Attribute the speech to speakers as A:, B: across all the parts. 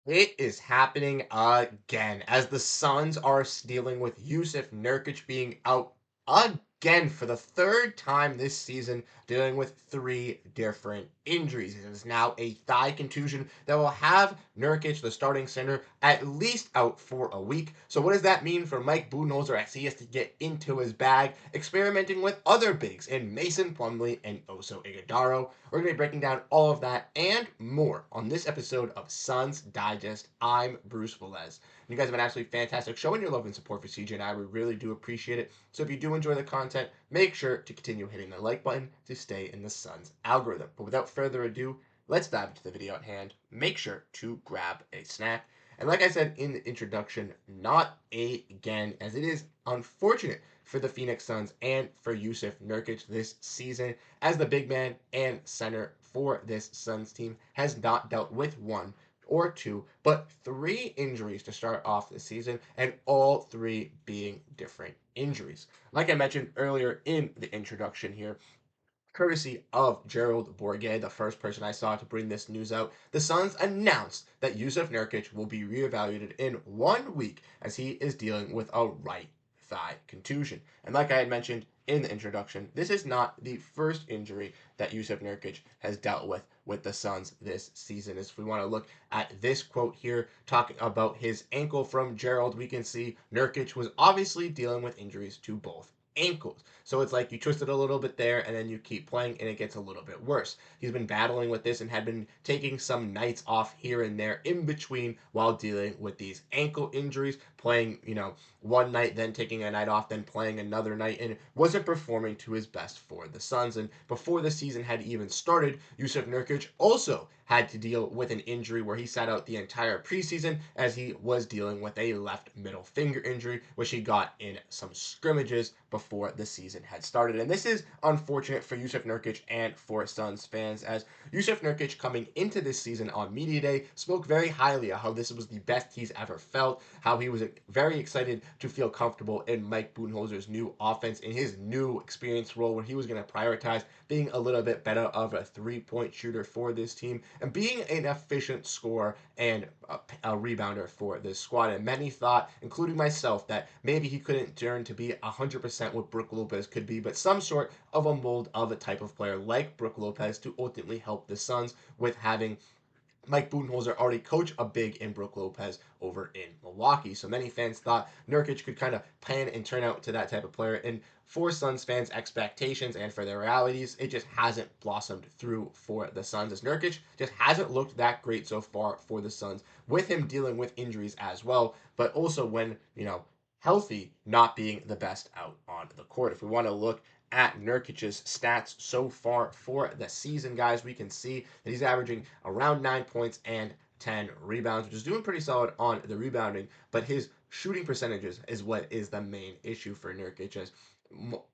A: It is happening again as the Suns are dealing with Jusuf Nurkic being out again for the third time this season, dealing with three different injuries. It is now a thigh contusion that will have Nurkic, the starting center, at least out for a week. So what does that mean for Mike Budenholzer as he has to get into his bag, experimenting with other bigs in Mason Plumlee and Oso Ighodaro? We're going to be breaking down all of that and more on this episode of Suns Digest. I'm Bruce Velez. You guys have an absolutely fantastic show, and your love and support for CJ and I. We really do appreciate it. So if you do enjoy the content, make sure to continue hitting the like button to stay in the Suns algorithm. But without further ado, let's dive into the video at hand. Make sure to grab a snack. And like I said in the introduction, not again, as it is unfortunate for the Phoenix Suns and for Jusuf Nurkic this season, as the big man and center for this Suns team has not dealt with one or two, but three injuries to start off the season, and all three being different injuries. Like I mentioned earlier in the introduction here, courtesy of Gerald Bourguet, the first person I saw to bring this news out, the Suns announced that Jusuf Nurkic will be reevaluated in 1 week as he is dealing with a right thigh contusion. And like I had mentioned in the introduction, this is not the first injury that Jusuf Nurkic has dealt with the Suns this season. As we want to look at this quote here, talking about his ankle from Gerald, we can see Nurkic was obviously dealing with injuries to both ankles. So it's like you twist it a little bit there and then you keep playing and it gets a little bit worse. He's been battling with this and had been taking some nights off here and there in between while dealing with these ankle injuries, playing, one night, then taking a night off, then playing another night, and wasn't performing to his best for the Suns. And before the season had even started, Jusuf Nurkic also had to deal with an injury where he sat out the entire preseason as he was dealing with a left middle finger injury, which he got in some scrimmages before the season had started. And this is unfortunate for Jusuf Nurkic and for Suns fans, as Jusuf Nurkic, coming into this season on Media Day, spoke very highly of how this was the best he's ever felt, how he was very excited to feel comfortable in Mike Budenholzer's new offense, in his new experience role where he was going to prioritize being a little bit better of a three-point shooter for this team and being an efficient scorer and a rebounder for this squad. And many thought, including myself, that maybe he couldn't turn to be 100% what Brook Lopez could be, but some sort of a mold of a type of player like Brook Lopez to ultimately help the Suns with having Mike Budenholzer already coached a big in Brook Lopez over in Milwaukee. So many fans thought Nurkic could kind of pan and turn out to that type of player. And for Suns fans' expectations and for their realities, it just hasn't blossomed through for the Suns, as Nurkic just hasn't looked that great so far for the Suns, with him dealing with injuries as well, but also when, healthy, not being the best out on the court. If we want to look at Nurkic's stats so far for the season, guys, we can see that he's averaging around 9 points and 10 rebounds, which is doing pretty solid on the rebounding, but his shooting percentages is what is the main issue for Nurkic, as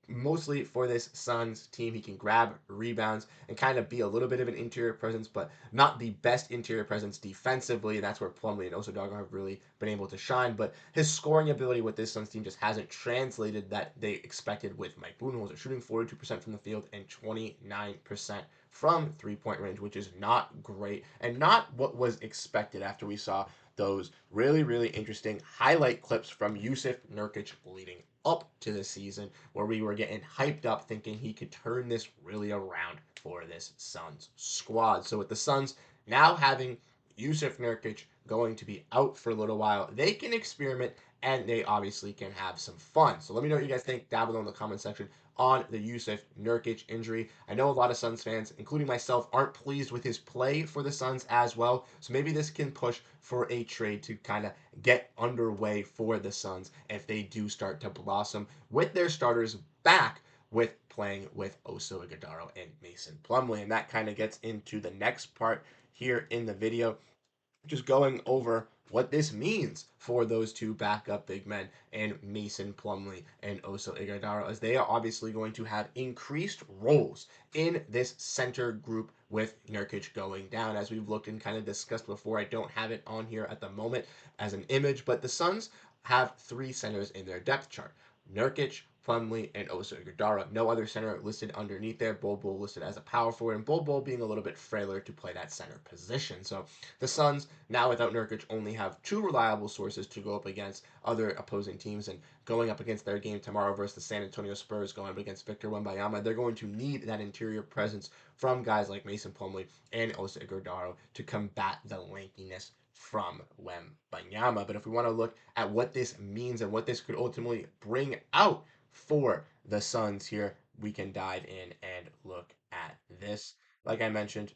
A: mostly for this Suns team, he can grab rebounds and kind of be a little bit of an interior presence, but not the best interior presence defensively. And that's where Plumlee and Osodago have really been able to shine. But his scoring ability with this Suns team just hasn't translated that they expected with Mike Budenholzer, shooting 42% from the field and 29% from three-point range, which is not great and not what was expected after we saw those really, really interesting highlight clips from Jusuf Nurkic leading up to the season, where we were getting hyped up thinking he could turn this really around for this Suns squad. So with the Suns now having Jusuf Nurkic going to be out for a little while, they can experiment and they obviously can have some fun. So let me know what you guys think down below in the comment section on the Jusuf Nurkic injury. I know a lot of Suns fans, including myself, aren't pleased with his play for the Suns as well. So maybe this can push for a trade to kind of get underway for the Suns if they do start to blossom with their starters back, with playing with Oso Ighodaro and Mason Plumlee. And that kind of gets into the next part here in the video, just going over what this means for those two backup big men and Mason Plumlee and Oso Ighodaro, as they are obviously going to have increased roles in this center group with Nurkic going down. As we've looked and kind of discussed before, I don't have it on here at the moment as an image, but the Suns have three centers in their depth chart: Nurkic, Plumlee, and Oso Iguodala. No other center listed underneath there. Bol Bol listed as a power forward, and Bol Bol being a little bit frailer to play that center position. So the Suns, now without Nurkic, only have two reliable sources to go up against other opposing teams. And going up against their game tomorrow versus the San Antonio Spurs, going up against Victor Wembanyama, they're going to need that interior presence from guys like Mason Plumlee and Oso Iguodala to combat the lankiness from Wembanyama. But if we want to look at what this means and what this could ultimately bring out for the Suns here, we can dive in and look at this. Like I mentioned,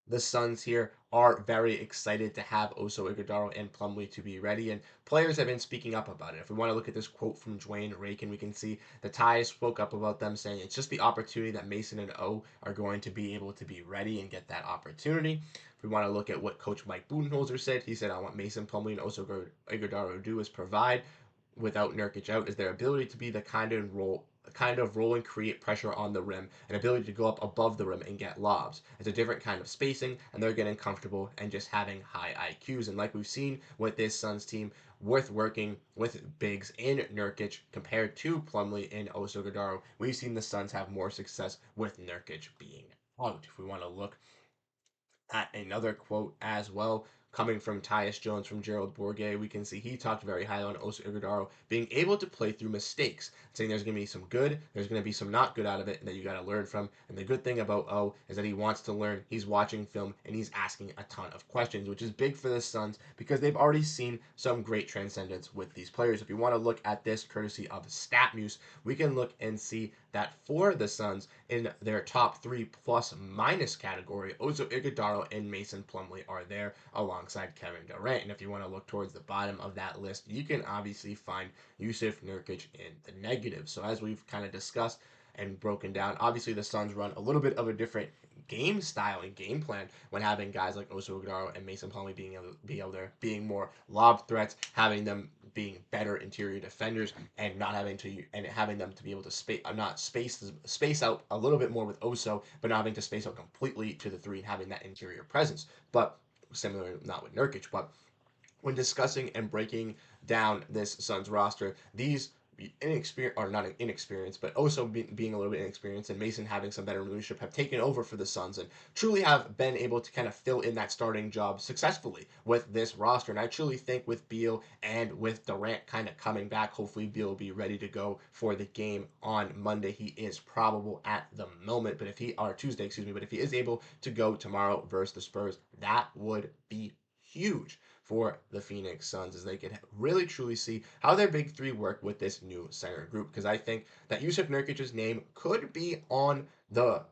A: the Suns here are very excited to have Oso Iguodala and Plumlee to be ready, and players have been speaking up about it. If we want to look at this quote from Dwayne Rakin, we can see the Ties spoke up about them, saying it's just the opportunity that Mason and O are going to be able to be ready and get that opportunity. If we want to look at what Coach Mike Budenholzer said, he said, "I want Mason Plumlee and Oso Iguodala to do is provide without Nurkic out is their ability to be the kind of roll and create pressure on the rim, and ability to go up above the rim and get lobs. It's a different kind of spacing, and they're getting comfortable and just having high IQs. And like we've seen with this Suns team, worth working with bigs in Nurkic compared to Plumlee and Oso Iguodala, we've seen the Suns have more success with Nurkic being out. If we want to look at another quote as well coming from Tyus Jones from Gerald Bourguet, we can see he talked very highly on Oso Iguodala being able to play through mistakes, saying there's going to be some good, there's going to be some not good out of it, and that you got to learn from. And the good thing about O is that he wants to learn. He's watching film and he's asking a ton of questions, which is big for the Suns because they've already seen some great transcendence with these players. If you want to look at this courtesy of StatMuse, we can look and see that for the Suns in their top three plus minus category, Oso Iguodala and Mason Plumlee are there alongside Kevin Durant. And if you want to look towards the bottom of that list, you can obviously find Jusuf Nurkic in the negative. So as we've kind of discussed and broken down, obviously the Suns run a little bit of a different game style and game plan when having guys like Oso Iguodala and Mason Plumlee being more lob threats, having them being better interior defenders, and not having to and having them to be able to space out a little bit more with Oso, but not having to space out completely to the three and having that interior presence. But similar, not with Nurkic, but when discussing and breaking down this Suns roster, these inexperienced or not inexperienced, but also being a little bit inexperienced, and Mason having some better leadership have taken over for the Suns and truly have been able to kind of fill in that starting job successfully with this roster. And I truly think with Beal and with Durant kind of coming back, hopefully Beal will be ready to go for the game on Monday. He is probable at the moment, but if he or Tuesday, excuse me, but if he is able to go tomorrow versus the Spurs, that would be huge for the Phoenix Suns as they could really truly see how their big three work with this new center group. Because I think that Jusuf Nurkic's name could be on the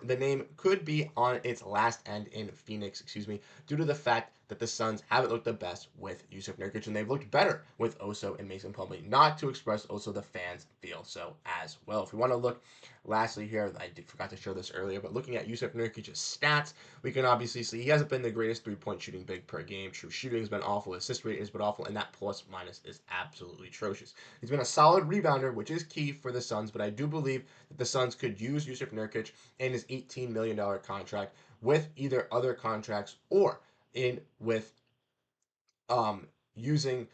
A: name could be on its last end in Phoenix, excuse me, due to the fact that the Suns haven't looked the best with Jusuf Nurkic and they've looked better with Oso and Mason Plumlee. Not to express also the fans feel so as well. If we want to look lastly here, forgot to show this earlier, but looking at Jusuf Nurkic's stats, we can obviously see he hasn't been the greatest three-point shooting big per game. True shooting has been awful, assist rate has been awful, and that plus minus is absolutely atrocious. He's been a solid rebounder, which is key for the Suns, but I do believe that the Suns could use Jusuf Nurkic and his $18 million contract with either other contracts or in with using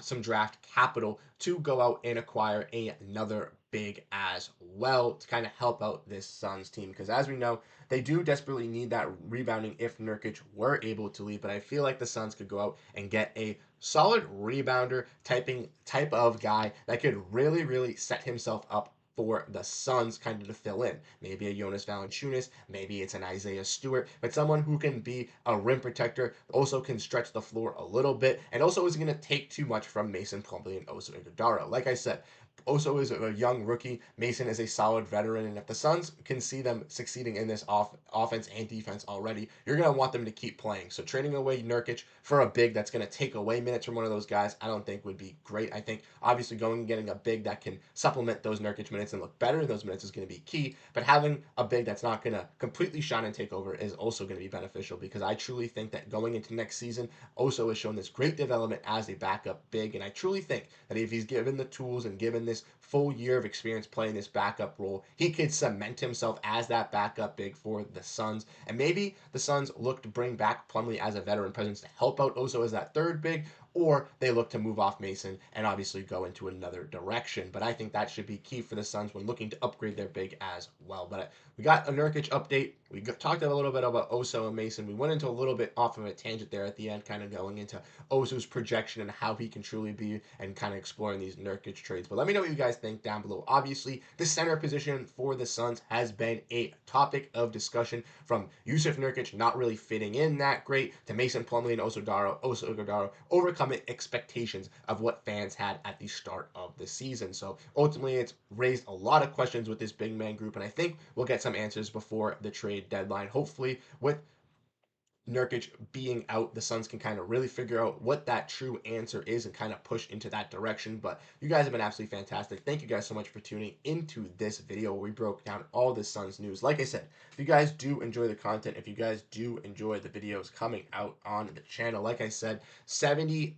A: some draft capital to go out and acquire another big as well to kind of help out this Suns team because as we know they do desperately need that rebounding if Nurkic were able to leave, but I feel like the Suns could go out and get a solid rebounder type of guy that could really set himself up for the Suns kind of to fill in. Maybe a Jonas Valanciunas, maybe it's an Isaiah Stewart, but someone who can be a rim protector, also can stretch the floor a little bit, and also isn't going to take too much from Mason Plumlee and Oso Iguodala. Like I said, Oso is a young rookie. Mason is a solid veteran, and if the Suns can see them succeeding in this offense and defense already, you're going to want them to keep playing. So trading away Nurkic for a big that's going to take away minutes from one of those guys, I don't think would be great. I think obviously going and getting a big that can supplement those Nurkic minutes and look better in those minutes is going to be key. But having a big that's not going to completely shine and take over is also going to be beneficial because I truly think that going into next season, Oso has shown this great development as a backup big, and I truly think that if he's given the tools and given this full year of experience playing this backup role, he could cement himself as that backup big for the Suns. And maybe the Suns look to bring back Plumlee as a veteran presence to help out Oso as that third big, or they look to move off Mason and obviously go into another direction. But I think that should be key for the Suns when looking to upgrade their big as well. But we got a Nurkic update. We talked a little bit about Oso and Mason. We went into a little bit off of a tangent there at the end, kind of going into Osu's projection and how he can truly be, and kind of exploring these Nurkic trades. But let me know what you guys think down below. Obviously, the center position for the Suns has been a topic of discussion, from Jusuf Nurkic not really fitting in that great to Mason Plumlee and Oso overcoming expectations of what fans had at the start of the season. So ultimately, it's raised a lot of questions with this big man group, and I think we'll get some answers before the trade deadline. Hopefully, with Nurkic being out, the Suns can kind of really figure out what that true answer is and kind of push into that direction. But you guys have been absolutely fantastic. Thank you guys so much for tuning into this video where we broke down all the Suns news. Like I said, if you guys do enjoy the content, if you guys do enjoy the videos coming out on the channel, like I said, 78%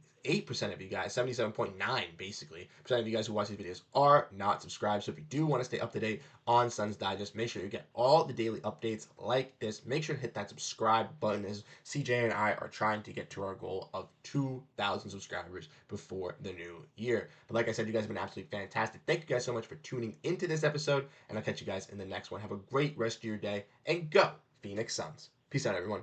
A: of you guys, 77.9 basically percent of you guys who watch these videos are not subscribed. So if you do want to stay up to date on Suns Digest, make sure you get all the daily updates like this. Make sure to hit that subscribe button, as CJ and I are trying to get to our goal of 2,000 subscribers before the new year. But like I said, you guys have been absolutely fantastic. Thank you guys so much for tuning into this episode, and I'll catch you guys in the next one. Have a great rest of your day, and go Phoenix Suns. Peace out, everyone.